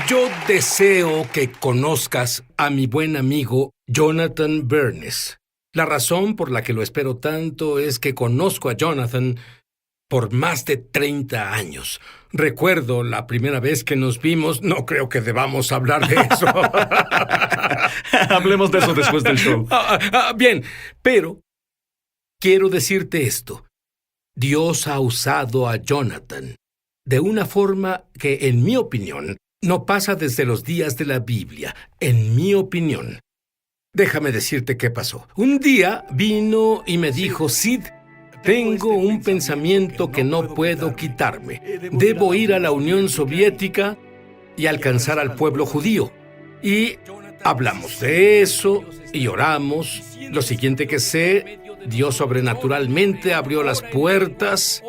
Yo deseo que conozcas a mi buen amigo Jonathan Bernes. La razón por la que lo espero tanto es que conozco a Jonathan por más de 30 años. Recuerdo la primera vez que nos vimos. No creo que debamos hablar de eso. Hablemos de eso después del show. Bien, pero quiero decirte esto. Dios ha usado a Jonathan de una forma que, en mi opinión, no pasa desde los días de la Biblia. En mi opinión. Déjame decirte qué pasó. Un día vino y me dijo: Sid, tengo un pensamiento que no puedo quitarme. Debo ir a la Unión Soviética y alcanzar al pueblo judío. Y hablamos de eso y oramos. Lo siguiente que sé, Dios sobrenaturalmente abrió las puertas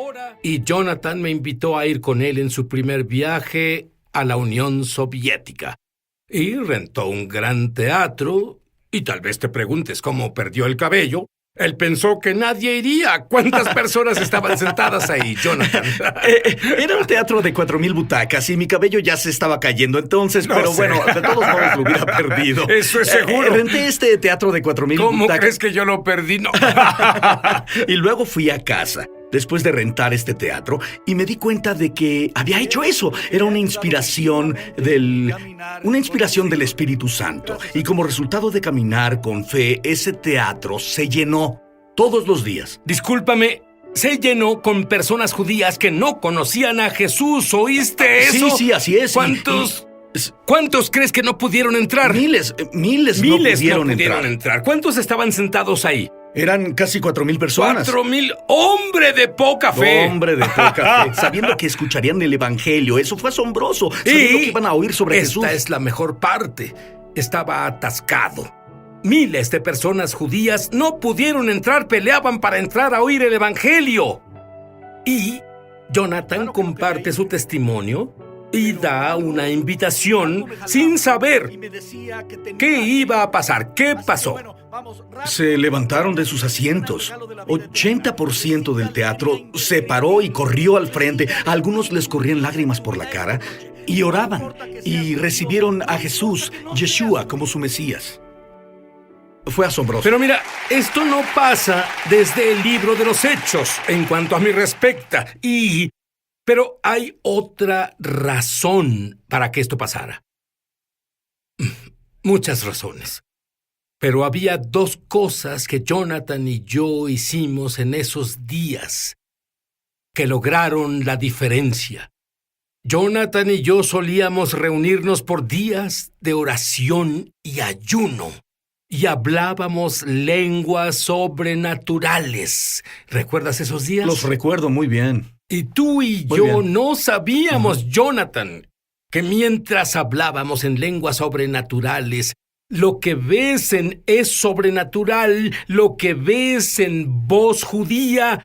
y Jonathan me invitó a ir con él en su primer viaje a la Unión Soviética. Y rentó un gran teatro. Y tal vez te preguntes cómo perdió el cabello. Él pensó que nadie iría. ¿Cuántas personas estaban sentadas ahí, Jonathan? Era un teatro de 4,000 butacas y mi cabello ya se estaba cayendo entonces, No pero sé. bueno, de todos modos lo hubiera perdido. Eso es seguro. Renté este teatro de 4,000 ¿Cómo butacas. crees que yo lo perdí? No. Y luego fui a casa, después de rentar este teatro, y me di cuenta de que había hecho eso. Era una inspiración del Espíritu Santo. Y como resultado de caminar con fe, ese teatro se llenó todos los días. Discúlpame, se llenó con personas judías que no conocían a Jesús. ¿Oíste eso? Sí, así es. ¿Cuántos crees que no pudieron entrar? Miles no pudieron entrar. ¿Cuántos estaban sentados ahí? Eran casi 4,000 personas. 4,000. ¡Hombre de poca fe! Hombre de poca fe. Sabiendo que escucharían el evangelio. Eso fue asombroso. Sabiendo que iban a oír sobre Jesús. Esta es la mejor parte. Estaba atascado. Miles de personas judías no pudieron entrar, peleaban para entrar a oír el evangelio. Y Jonathan comparte su testimonio y da una invitación sin saber qué iba a pasar. ¿Qué pasó? Se levantaron de sus asientos. 80% del teatro se paró y corrió al frente. A algunos les corrían lágrimas por la cara y oraban y recibieron a Jesús, Yeshua, como su Mesías. Fue asombroso. Pero mira, esto no pasa desde el libro de los Hechos en cuanto a mí respecta. Pero hay otra razón para que esto pasara. Muchas razones. Pero había dos cosas que Jonathan y yo hicimos en esos días que lograron la diferencia. Jonathan y yo solíamos reunirnos por días de oración y ayuno. Y hablábamos lenguas sobrenaturales. ¿Recuerdas esos días? Los recuerdo muy bien. Y tú y yo no sabíamos, Jonathan, que mientras hablábamos en lenguas sobrenaturales, lo que ves es sobrenatural, lo que ves en voz judía.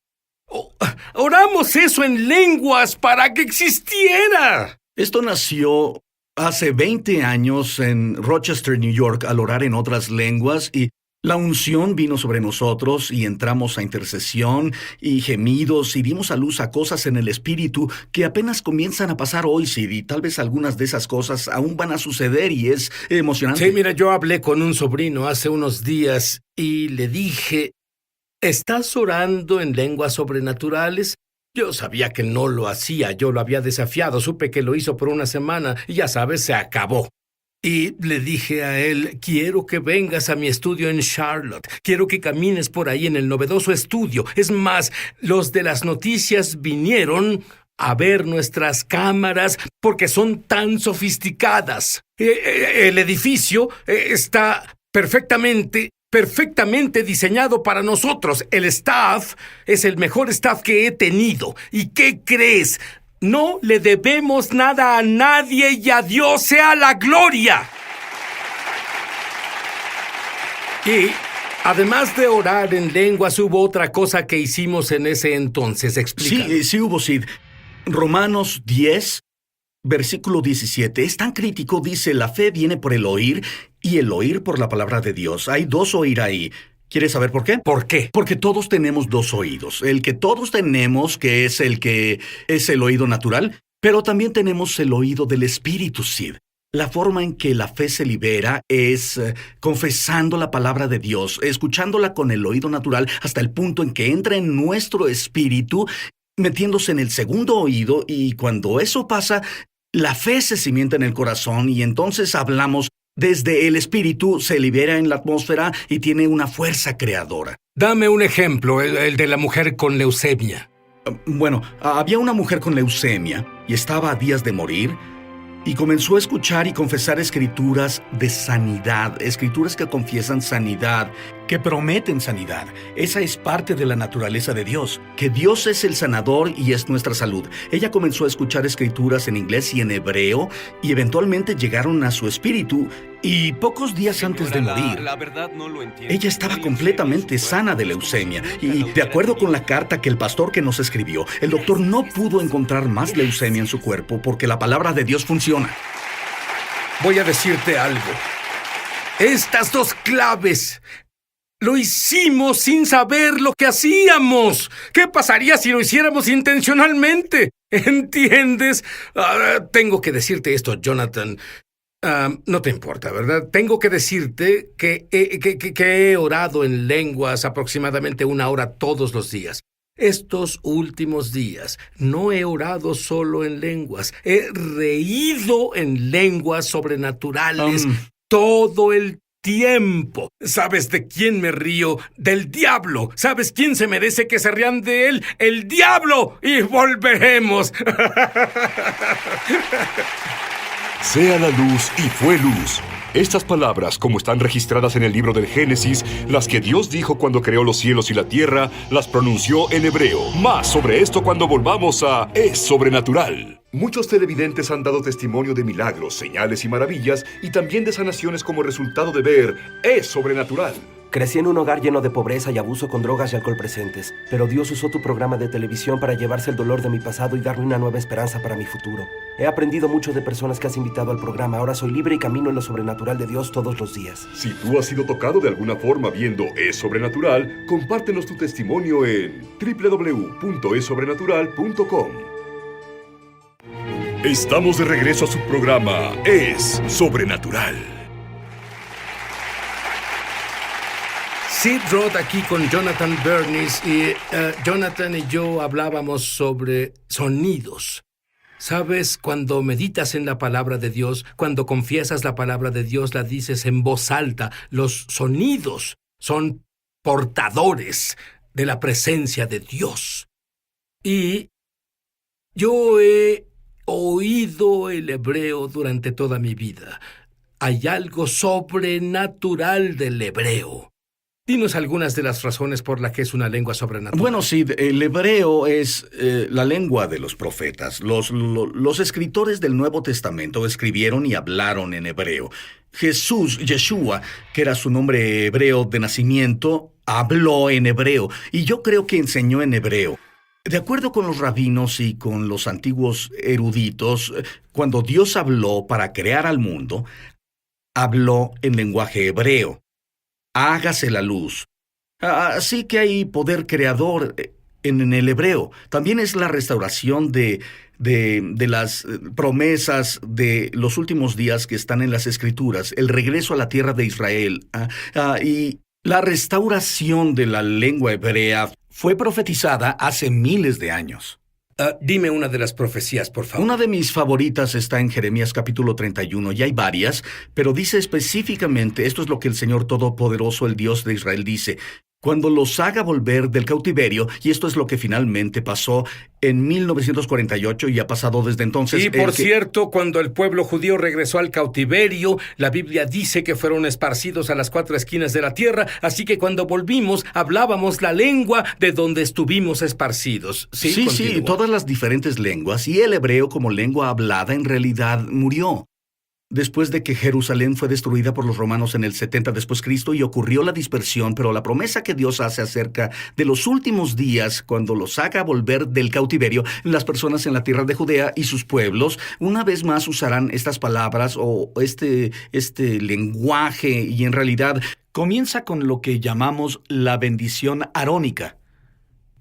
Oramos eso en lenguas para que existiera. Esto nació hace 20 años en Rochester, New York, al orar en otras lenguas, y la unción vino sobre nosotros y entramos a intercesión y gemidos y dimos a luz a cosas en el espíritu que apenas comienzan a pasar hoy, Sid, y tal vez algunas de esas cosas aún van a suceder y es emocionante. Sí, mira, yo hablé con un sobrino hace unos días y le dije: ¿estás orando en lenguas sobrenaturales? Yo sabía que no lo hacía, yo lo había desafiado, supe que lo hizo por una semana y ya sabes, se acabó. Y le dije a él: quiero que vengas a mi estudio en Charlotte, quiero que camines por ahí en el novedoso estudio. Es más, los de las noticias vinieron a ver nuestras cámaras porque son tan sofisticadas. El edificio está perfectamente diseñado para nosotros. El staff es el mejor staff que he tenido. ¿Y qué crees? No le debemos nada a nadie y a Dios sea la gloria. Y además de orar en lenguas, hubo otra cosa que hicimos en ese entonces. Explícame. Sí hubo, Sid. Romanos 10, versículo 17. Es tan crítico, dice: la fe viene por el oír y el oír por la palabra de Dios. Hay dos oír ahí. ¿Quieres saber por qué? ¿Por qué? Porque todos tenemos dos oídos. El que todos tenemos, que es el oído natural, Pero también tenemos el oído del Espíritu, Sid. La forma en que la fe se libera es confesando la palabra de Dios, escuchándola con el oído natural hasta el punto en que entra en nuestro espíritu, metiéndose en el segundo oído, y cuando eso pasa, la fe se cimienta en el corazón y entonces hablamos desde el espíritu, se libera en la atmósfera y tiene una fuerza creadora. Dame un ejemplo, el de la mujer con leucemia. Bueno, había una mujer con leucemia y estaba a días de morir y comenzó a escuchar y confesar escrituras de sanidad, escrituras que confiesan sanidad, que prometen sanidad. Esa es parte de la naturaleza de Dios, que Dios es el sanador y es nuestra salud. Ella comenzó a escuchar escrituras en inglés y en hebreo y eventualmente llegaron a su espíritu y pocos días antes de morir, la verdad no lo entiendo. ella estaba completamente sana de leucemia y, de acuerdo con la carta que el pastor que nos escribió, el doctor no pudo encontrar más leucemia en su cuerpo porque la palabra de Dios funciona. Voy a decirte algo. Estas dos claves lo hicimos sin saber lo que hacíamos. ¿Qué pasaría si lo hiciéramos intencionalmente? ¿Entiendes? Tengo que decirte esto, Jonathan. No te importa, ¿verdad? Tengo que decirte que he orado en lenguas aproximadamente 1 hora todos los días. Estos últimos días no he orado solo en lenguas, he reído en lenguas sobrenaturales todo el tiempo. ¿Sabes de quién me río? Del diablo. ¿Sabes quién se merece que se rían de él? ¡El diablo! Y volveremos. Sea la luz y fue luz. Estas palabras, como están registradas en el libro del Génesis, las que Dios dijo cuando creó los cielos y la tierra, las pronunció en hebreo. Más sobre esto cuando volvamos a Es Sobrenatural. Muchos televidentes han dado testimonio de milagros, señales y maravillas, y también de sanaciones como resultado de ver Es Sobrenatural. Crecí en un hogar lleno de pobreza y abuso con drogas y alcohol presentes, pero Dios usó tu programa de televisión para llevarse el dolor de mi pasado y darme una nueva esperanza para mi futuro. He aprendido mucho de personas que has invitado al programa. Ahora soy libre y camino en lo sobrenatural de Dios todos los días. Si tú has sido tocado de alguna forma viendo Es Sobrenatural, compártenos tu testimonio en www.esobrenatural.com. Estamos de regreso a su programa Es Sobrenatural. Sid Roth aquí con Jonathan Bernis y Jonathan y yo hablábamos sobre sonidos. ¿Sabes? Cuando meditas en la palabra de Dios, cuando confiesas la palabra de Dios, la dices en voz alta. Los sonidos son portadores de la presencia de Dios. Y yo he oído el hebreo durante toda mi vida. Hay algo sobrenatural del hebreo. Dinos algunas de las razones por las que es una lengua sobrenatural. Bueno, sí, el hebreo es la lengua de los profetas. Los escritores del Nuevo Testamento escribieron y hablaron en hebreo. Jesús, Yeshua, que era su nombre hebreo de nacimiento, habló en hebreo. Y yo creo que enseñó en hebreo. De acuerdo con los rabinos y con los antiguos eruditos, cuando Dios habló para crear al mundo, habló en lenguaje hebreo. Hágase la luz. Así que hay poder creador en el hebreo. También es la restauración de las promesas de los últimos días que están en las Escrituras, el regreso a la tierra de Israel. Y la restauración de la lengua hebrea fue profetizada hace miles de años. Dime una de las profecías, por favor. Una de mis favoritas está en Jeremías capítulo 31, y hay varias, pero dice específicamente, esto es lo que el Señor Todopoderoso, el Dios de Israel, dice: cuando los haga volver del cautiverio, y esto es lo que finalmente pasó en 1948 y ha pasado desde entonces. Y por cierto, cuando el pueblo judío regresó al cautiverio, la Biblia dice que fueron esparcidos a las 4 esquinas de la tierra, así que cuando volvimos hablábamos la lengua de donde estuvimos esparcidos. Sí, todas las diferentes lenguas, y el hebreo como lengua hablada en realidad murió. Después de que Jerusalén fue destruida por los romanos en el 70 después Cristo y ocurrió la dispersión, pero la promesa que Dios hace acerca de los últimos días, cuando los haga volver del cautiverio, las personas en la tierra de Judea y sus pueblos, una vez más usarán estas palabras o este lenguaje, y en realidad comienza con lo que llamamos la bendición arónica.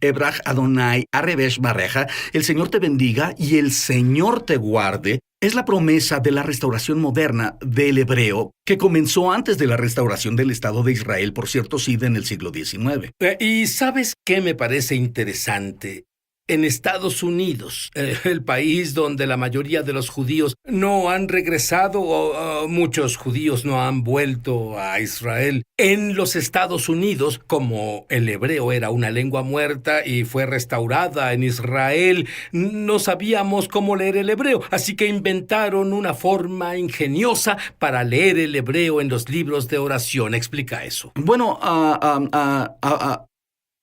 Ebrach Adonai Arebesh Barreja, el Señor te bendiga y el Señor te guarde, es la promesa de la restauración moderna del hebreo que comenzó antes de la restauración del Estado de Israel por cierto Cid en el siglo XIX. ¿Y sabes qué me parece interesante? En Estados Unidos, el país donde la mayoría de los judíos no han regresado o muchos judíos no han vuelto a Israel. En los Estados Unidos, como el hebreo era una lengua muerta y fue restaurada en Israel, no sabíamos cómo leer el hebreo, así que inventaron una forma ingeniosa para leer el hebreo en los libros de oración. Explica eso. Bueno,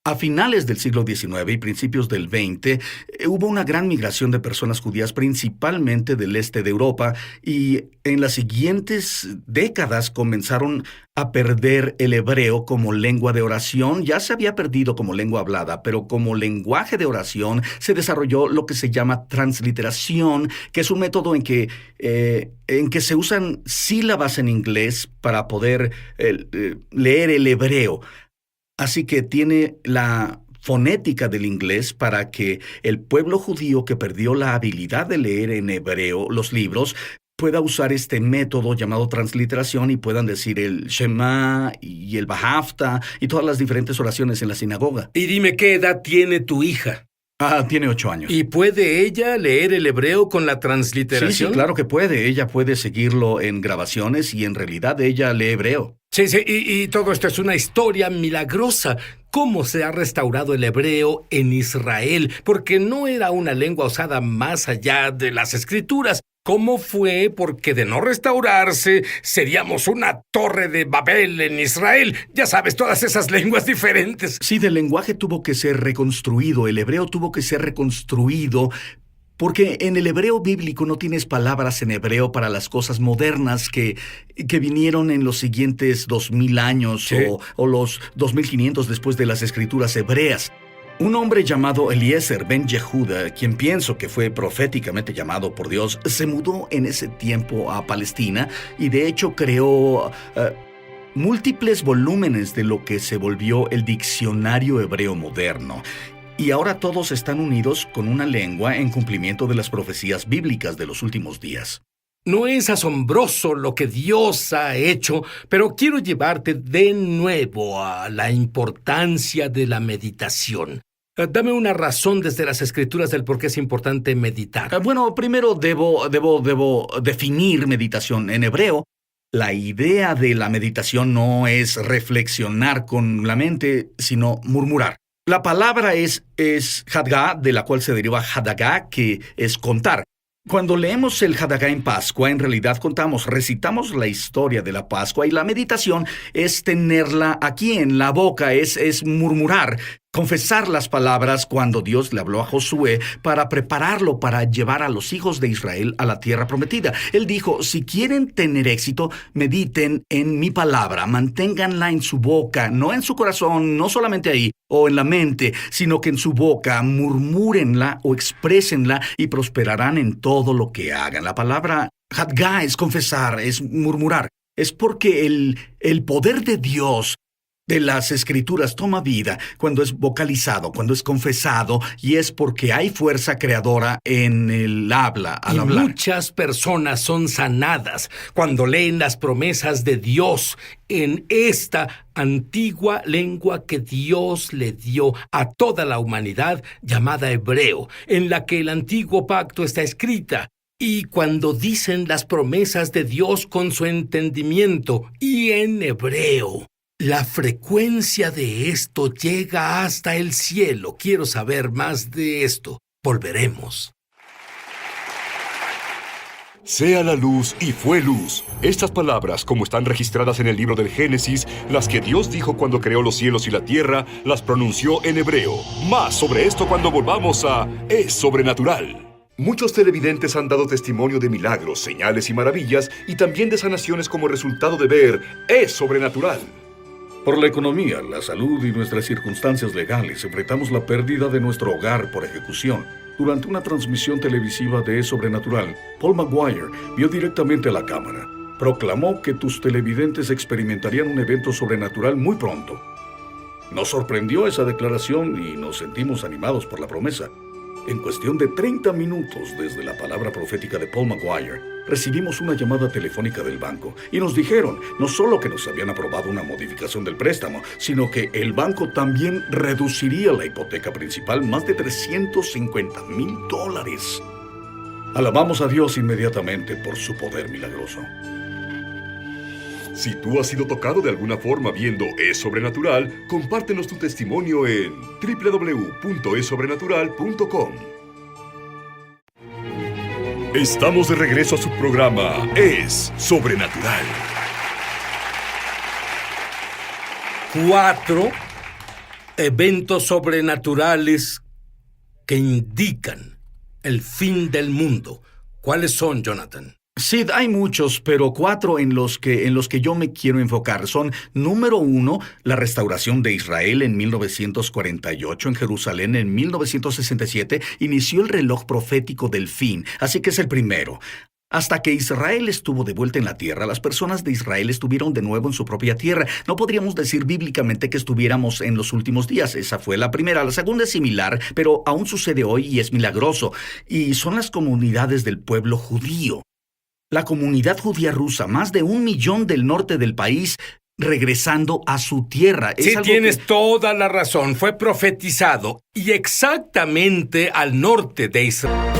a finales del siglo XIX y principios del XX, hubo una gran migración de personas judías, principalmente del este de Europa, y en las siguientes décadas comenzaron a perder el hebreo como lengua de oración. Ya se había perdido como lengua hablada, pero como lenguaje de oración se desarrolló lo que se llama transliteración, que es un método en que se usan sílabas en inglés para poder leer el hebreo. Así que tiene la fonética del inglés para que el pueblo judío que perdió la habilidad de leer en hebreo los libros pueda usar este método llamado transliteración y puedan decir el Shema y el Bahafta y todas las diferentes oraciones en la sinagoga. Y dime, ¿qué edad tiene tu hija? Tiene 8 años. ¿Y puede ella leer el hebreo con la transliteración? Sí, claro que puede. Ella puede seguirlo en grabaciones y en realidad ella lee hebreo. Sí, y todo esto es una historia milagrosa. ¿Cómo se ha restaurado el hebreo en Israel? Porque no era una lengua usada más allá de las Escrituras. ¿Cómo fue? Porque de no restaurarse, seríamos una torre de Babel en Israel. Ya sabes, todas esas lenguas diferentes. Sí, el lenguaje tuvo que ser reconstruido. El hebreo tuvo que ser reconstruido. Porque en el hebreo bíblico no tienes palabras en hebreo para las cosas modernas que vinieron en los siguientes 2000 años, ¿sí? o los 2500 después de las escrituras hebreas. Un hombre llamado Eliezer ben Yehuda, quien pienso que fue proféticamente llamado por Dios, se mudó en ese tiempo a Palestina y de hecho creó múltiples volúmenes de lo que se volvió el diccionario hebreo moderno. Y ahora todos están unidos con una lengua en cumplimiento de las profecías bíblicas de los últimos días. No es asombroso lo que Dios ha hecho, pero quiero llevarte de nuevo a la importancia de la meditación. Dame una razón desde las Escrituras del por qué es importante meditar. Bueno, primero debo definir meditación. En hebreo, la idea de la meditación no es reflexionar con la mente, sino murmurar. La palabra es hadgá, de la cual se deriva hadagá, que es contar. Cuando leemos el Hadagá en Pascua, en realidad recitamos la historia de la Pascua y la meditación es tenerla aquí en la boca, es murmurar, confesar las palabras cuando Dios le habló a Josué para prepararlo para llevar a los hijos de Israel a la tierra prometida. Él dijo, si quieren tener éxito, mediten en mi palabra, manténganla en su boca, no en su corazón, no solamente ahí, o en la mente, sino que en su boca, murmúrenla o exprésenla y prosperarán en todo lo que hagan. La palabra hadgá es confesar, es murmurar. Es porque el poder de Dios de las Escrituras toma vida cuando es vocalizado, cuando es confesado, y es porque hay fuerza creadora en el habla, al hablar. Muchas personas son sanadas cuando leen las promesas de Dios en esta antigua lengua que Dios le dio a toda la humanidad, llamada hebreo, en la que el antiguo pacto está escrita. Y cuando dicen las promesas de Dios con su entendimiento y en hebreo, la frecuencia de esto llega hasta el cielo. Quiero saber más de esto. Volveremos. Sea la luz y fue luz. Estas palabras, como están registradas en el libro del Génesis, las que Dios dijo cuando creó los cielos y la tierra, las pronunció en hebreo. Más sobre esto cuando volvamos a Es Sobrenatural. Muchos televidentes han dado testimonio de milagros, señales y maravillas, y también de sanaciones como resultado de ver Es Sobrenatural. Por la economía, la salud y nuestras circunstancias legales, enfrentamos la pérdida de nuestro hogar por ejecución. Durante una transmisión televisiva de Es Sobrenatural, Paul Maguire vio directamente a la cámara. Proclamó que tus televidentes experimentarían un evento sobrenatural muy pronto. Nos sorprendió esa declaración y nos sentimos animados por la promesa. En cuestión de 30 minutos desde la palabra profética de Paul Maguire, recibimos una llamada telefónica del banco y nos dijeron no solo que nos habían aprobado una modificación del préstamo, sino que el banco también reduciría la hipoteca principal más de $350,000. Alabamos a Dios inmediatamente por su poder milagroso. Si tú has sido tocado de alguna forma viendo Es Sobrenatural, compártenos tu testimonio en www.esobrenatural.com. Estamos de regreso a su programa Es Sobrenatural. 4 eventos sobrenaturales que indican el fin del mundo. ¿Cuáles son, Jonathan? Sid, hay muchos, pero 4 en los que yo me quiero enfocar son: número 1, la restauración de Israel en 1948 en Jerusalén. En 1967 inició el reloj profético del fin, así que es el primero. Hasta que Israel estuvo de vuelta en la tierra, las personas de Israel estuvieron de nuevo en su propia tierra. No podríamos decir bíblicamente que estuviéramos en los últimos días. Esa fue la primera. La segunda es similar, pero aún sucede hoy y es milagroso. Y son las comunidades del pueblo judío. La comunidad judía rusa, más de 1 millón del norte del país, regresando a su tierra. Sí, tienes toda la razón. Fue profetizado y exactamente al norte de Israel.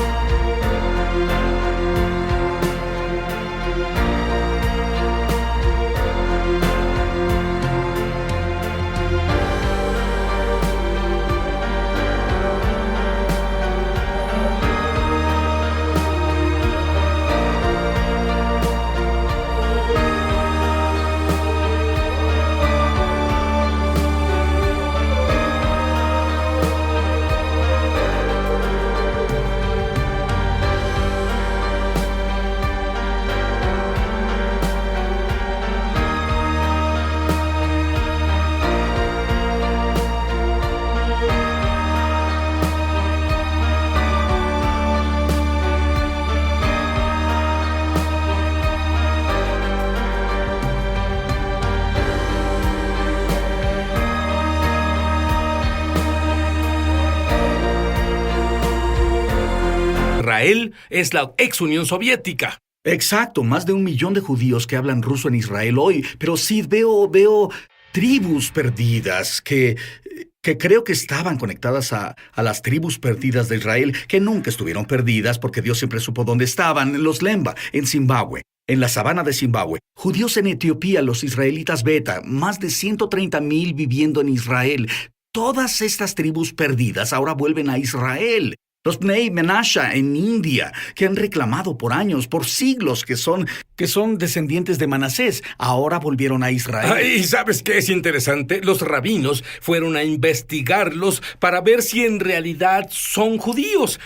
Israel es la ex Unión Soviética. Exacto, más de 1 millón de judíos que hablan ruso en Israel hoy. Pero sí veo tribus perdidas que creo que estaban conectadas a las tribus perdidas de Israel, que nunca estuvieron perdidas porque Dios siempre supo dónde estaban. Los Lemba, en Zimbabue. En la sabana de Zimbabue, judíos en Etiopía, los israelitas Beta, más de 130,000 viviendo en Israel. Todas estas tribus perdidas ahora vuelven a Israel. Los Bnei Menasha en India, que han reclamado por años, por siglos, que son descendientes de Manasés, ahora volvieron a Israel. ¿Y sabes qué es interesante? Los rabinos fueron a investigarlos para ver si en realidad son judíos.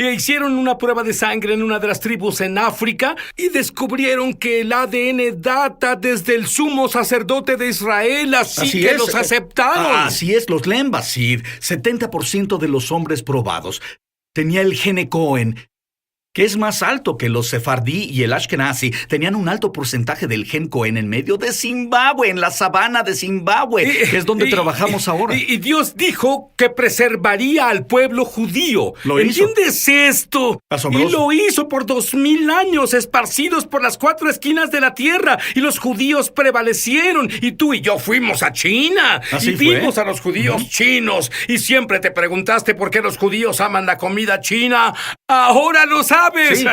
Hicieron una prueba de sangre en una de las tribus en África y descubrieron que el ADN data desde el sumo sacerdote de Israel, así que los aceptaron. Así es, los Lembasid, 70% de los hombres probados tenía el gene Cohen, que es más alto que los sefardí y el ashkenazi. Tenían un alto porcentaje del gen Cohen en medio de Zimbabue, en la sabana de Zimbabue, que es donde trabajamos ahora. Y Dios dijo que preservaría al pueblo judío. ¿Lo hizo? ¿Entiendes esto? Asombroso. Y lo hizo por 2000 años, esparcidos por las 4 esquinas de la tierra. Y los judíos prevalecieron. Y tú y yo fuimos a China. ¿Así y vimos fue? a los judíos chinos. Y siempre te preguntaste por qué los judíos aman la comida china. Ahora lo sabes. Sí.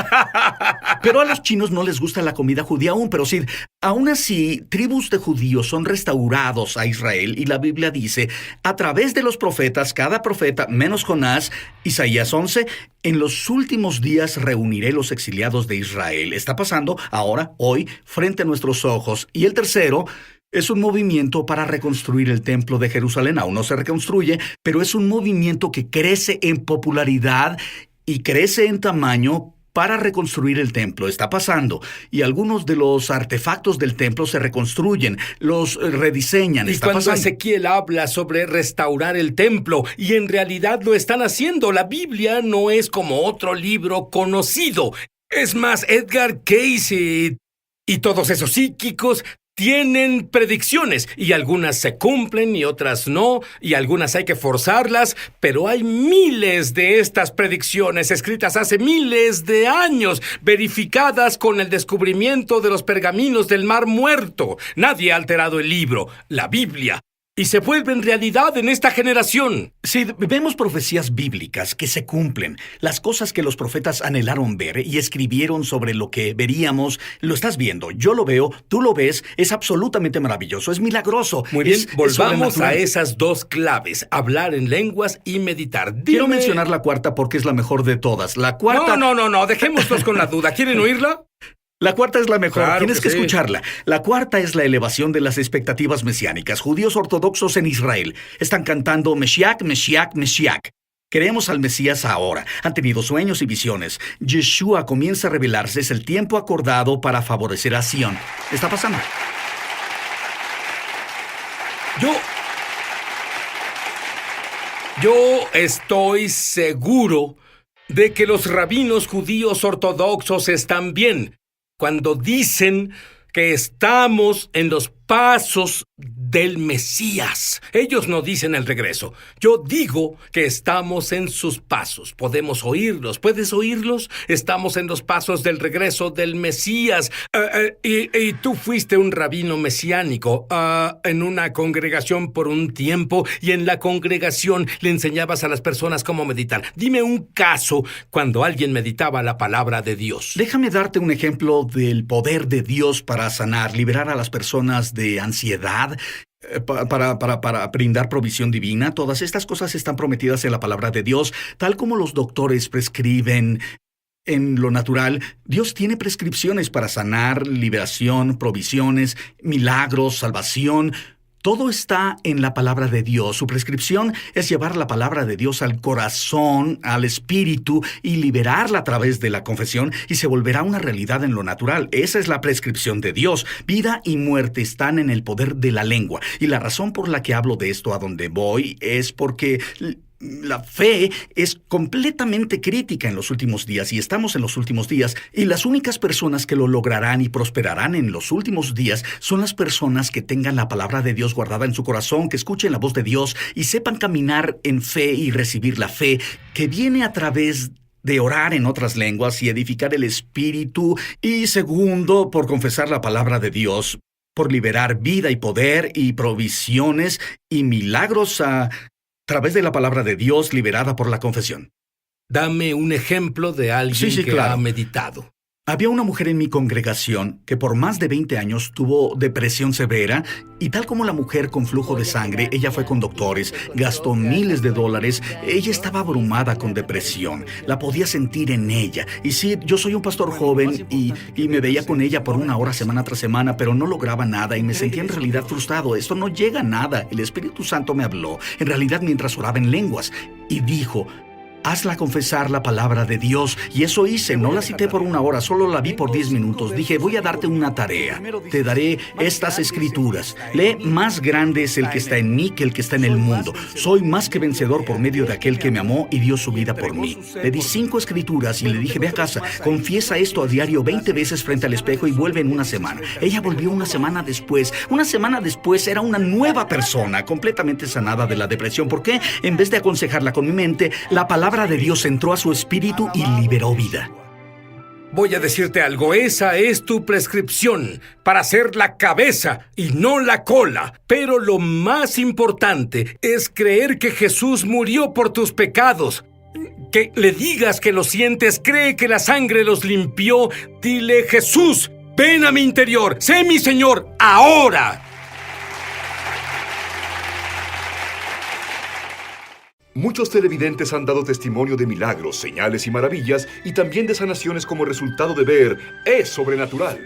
Pero a los chinos no les gusta la comida judía aún, pero sí, aún así, tribus de judíos son restaurados a Israel y la Biblia dice, a través de los profetas, cada profeta, menos Jonás, Isaías 11, en los últimos días reuniré los exiliados de Israel. Está pasando ahora, hoy, frente a nuestros ojos. Y el tercero es un movimiento para reconstruir el templo de Jerusalén. Aún no se reconstruye, pero es un movimiento que crece en popularidad y crece en tamaño para reconstruir el templo. Está pasando. Y algunos de los artefactos del templo se reconstruyen, los rediseñan. Y cuando Ezequiel habla sobre restaurar el templo, y en realidad lo están haciendo, la Biblia no es como otro libro conocido. Es más, Edgar Cayce y todos esos psíquicos tienen predicciones, y algunas se cumplen y otras no, y algunas hay que forzarlas, pero hay miles de estas predicciones escritas hace miles de años, verificadas con el descubrimiento de los pergaminos del Mar Muerto. Nadie ha alterado el libro, la Biblia, y se vuelven realidad en esta generación. Sí, vemos profecías bíblicas que se cumplen. Las cosas que los profetas anhelaron ver y escribieron sobre lo que veríamos, lo estás viendo. Yo lo veo, tú lo ves, es absolutamente maravilloso, es milagroso. Muy bien, es volvamos a sobrenatural. esas dos claves, hablar en lenguas y meditar. Quiero Dime- mencionar la cuarta porque es la mejor de todas. La cuarta... No, dejémoslos con la duda. ¿Quieren oírla? La cuarta es la mejor, Claro tienes que que sí. escucharla. La cuarta es la elevación de las expectativas mesiánicas. Judíos ortodoxos en Israel están cantando Meshiach, Meshiach, Meshiach. Queremos al Mesías ahora. Han tenido sueños y visiones. Yeshua comienza a revelarse, es el tiempo acordado para favorecer a Sion. Está pasando. Yo estoy seguro de que los rabinos judíos ortodoxos están bien cuando dicen que estamos en los pasos del Mesías. Ellos no dicen el regreso. Yo digo que estamos en sus pasos. Podemos oírlos. ¿Puedes oírlos? Estamos en los pasos del regreso del Mesías. Y tú fuiste un rabino mesiánico en una congregación por un tiempo, y en la congregación le enseñabas a las personas cómo meditar. Dime un caso cuando alguien meditaba la palabra de Dios. Déjame darte un ejemplo del poder de Dios para sanar, liberar a las personas de ansiedad, para brindar provisión divina. Todas estas cosas están prometidas en la palabra de Dios, tal como los doctores prescriben. En lo natural, Dios tiene prescripciones para sanar, liberación, provisiones, milagros, salvación. Todo está en la palabra de Dios. Su prescripción es llevar la palabra de Dios al corazón, al espíritu, y liberarla a través de la confesión, y se volverá una realidad en lo natural. Esa es la prescripción de Dios. Vida y muerte están en el poder de la lengua. Y la razón por la que hablo de esto a donde voy es porque la fe es completamente crítica en los últimos días, y estamos en los últimos días, y las únicas personas que lo lograrán y prosperarán en los últimos días son las personas que tengan la palabra de Dios guardada en su corazón, que escuchen la voz de Dios y sepan caminar en fe y recibir la fe que viene a través de orar en otras lenguas y edificar el espíritu, y segundo, por confesar la palabra de Dios, por liberar vida y poder y provisiones y milagros a través de la palabra de Dios liberada por la confesión. Dame un ejemplo de alguien Sí, que claro. ha meditado. Había una mujer en mi congregación que por más de 20 años tuvo depresión severa, y tal como la mujer con flujo de sangre, ella fue con doctores, gastó miles de dólares. Ella estaba abrumada con depresión, la podía sentir en ella. Y sí, yo soy un pastor joven y me veía con ella por una hora semana tras semana, pero no lograba nada y me sentía en realidad frustrado. Esto no llega a nada. El Espíritu Santo me habló, en realidad mientras oraba en lenguas, y dijo: hazla confesar la palabra de Dios. Y eso hice. No la cité por una hora, solo la vi por 10 minutos. Dije: voy a darte una tarea. Te daré estas escrituras. Lee: más grande es el que está en mí que el que está en el mundo. Soy más que vencedor por medio de aquel que me amó y dio su vida por mí. Le di 5 escrituras y le dije: ve a casa, confiesa esto a diario 20 veces frente al espejo y vuelve en una semana. Ella volvió una semana después. Una semana después era una nueva persona, completamente sanada de la depresión. ¿Por qué? En vez de aconsejarla con mi mente, la palabra de Dios entró a su espíritu y liberó vida. Voy a decirte algo, esa es tu prescripción para ser la cabeza y no la cola. Pero lo más importante es creer que Jesús murió por tus pecados. Que le digas que lo sientes, cree que la sangre los limpió. Dile: Jesús, ven a mi interior, sé mi Señor, ahora. Muchos televidentes han dado testimonio de milagros, señales y maravillas, y también de sanaciones como resultado de ver Es Sobrenatural.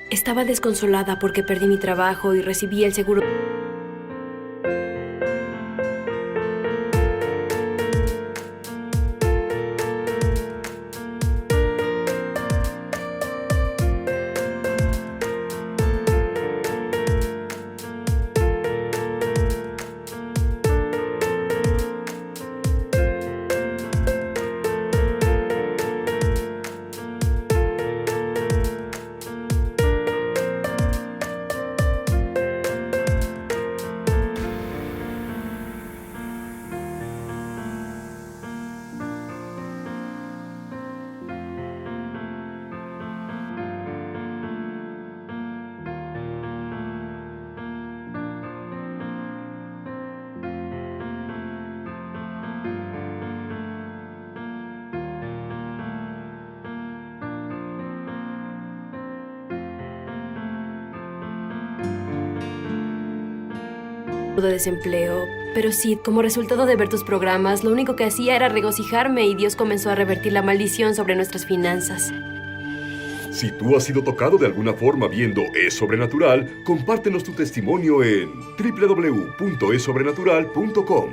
Estaba desconsolada porque perdí mi trabajo y recibí el seguro. de desempleo. Pero Sid, como resultado de ver tus programas, lo único que hacía era regocijarme y Dios comenzó a revertir la maldición sobre nuestras finanzas. Si tú has sido tocado de alguna forma viendo Es Sobrenatural, compártenos tu testimonio en www.esobrenatural.com.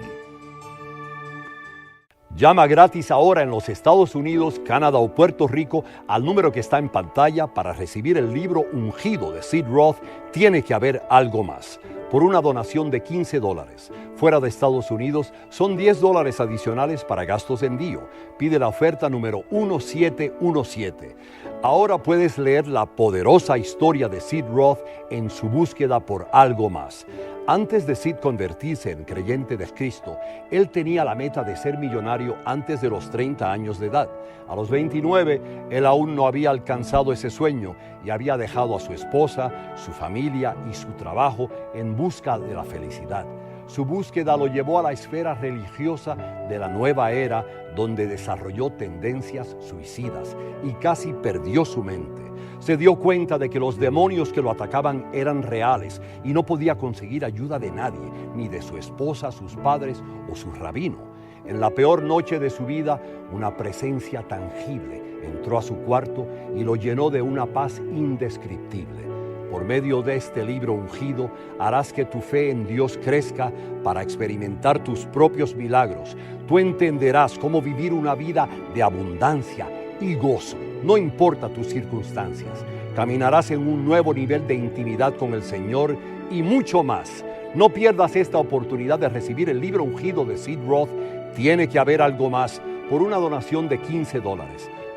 Llama gratis ahora en los Estados Unidos, Canadá o Puerto Rico al número que está en pantalla para recibir el libro Ungido de Sid Roth, Tiene que haber algo más, por una donación de $15. Fuera de Estados Unidos son $10 adicionales para gastos de envío. Pide la oferta número 1717. Ahora puedes leer la poderosa historia de Sid Roth en su búsqueda por algo más. Antes de Sid convertirse en creyente de Cristo, él tenía la meta de ser millonario antes de los 30 años de edad. A los 29, él aún no había alcanzado ese sueño y había dejado a su esposa, su familia y su trabajo en busca de la felicidad. Su búsqueda lo llevó a la esfera religiosa de la nueva era, donde desarrolló tendencias suicidas y casi perdió su mente. Se dio cuenta de que los demonios que lo atacaban eran reales y no podía conseguir ayuda de nadie, ni de su esposa, sus padres o su rabino. En la peor noche de su vida, una presencia tangible entró a su cuarto y lo llenó de una paz indescriptible. Por medio de este libro ungido, harás que tu fe en Dios crezca para experimentar tus propios milagros. Tú entenderás cómo vivir una vida de abundancia y gozo, no importa tus circunstancias. Caminarás en un nuevo nivel de intimidad con el Señor y mucho más. No pierdas esta oportunidad de recibir el libro ungido de Sid Roth, Tiene que haber algo más, por una donación de $15.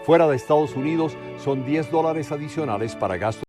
Fuera de Estados Unidos son $10 adicionales para gastos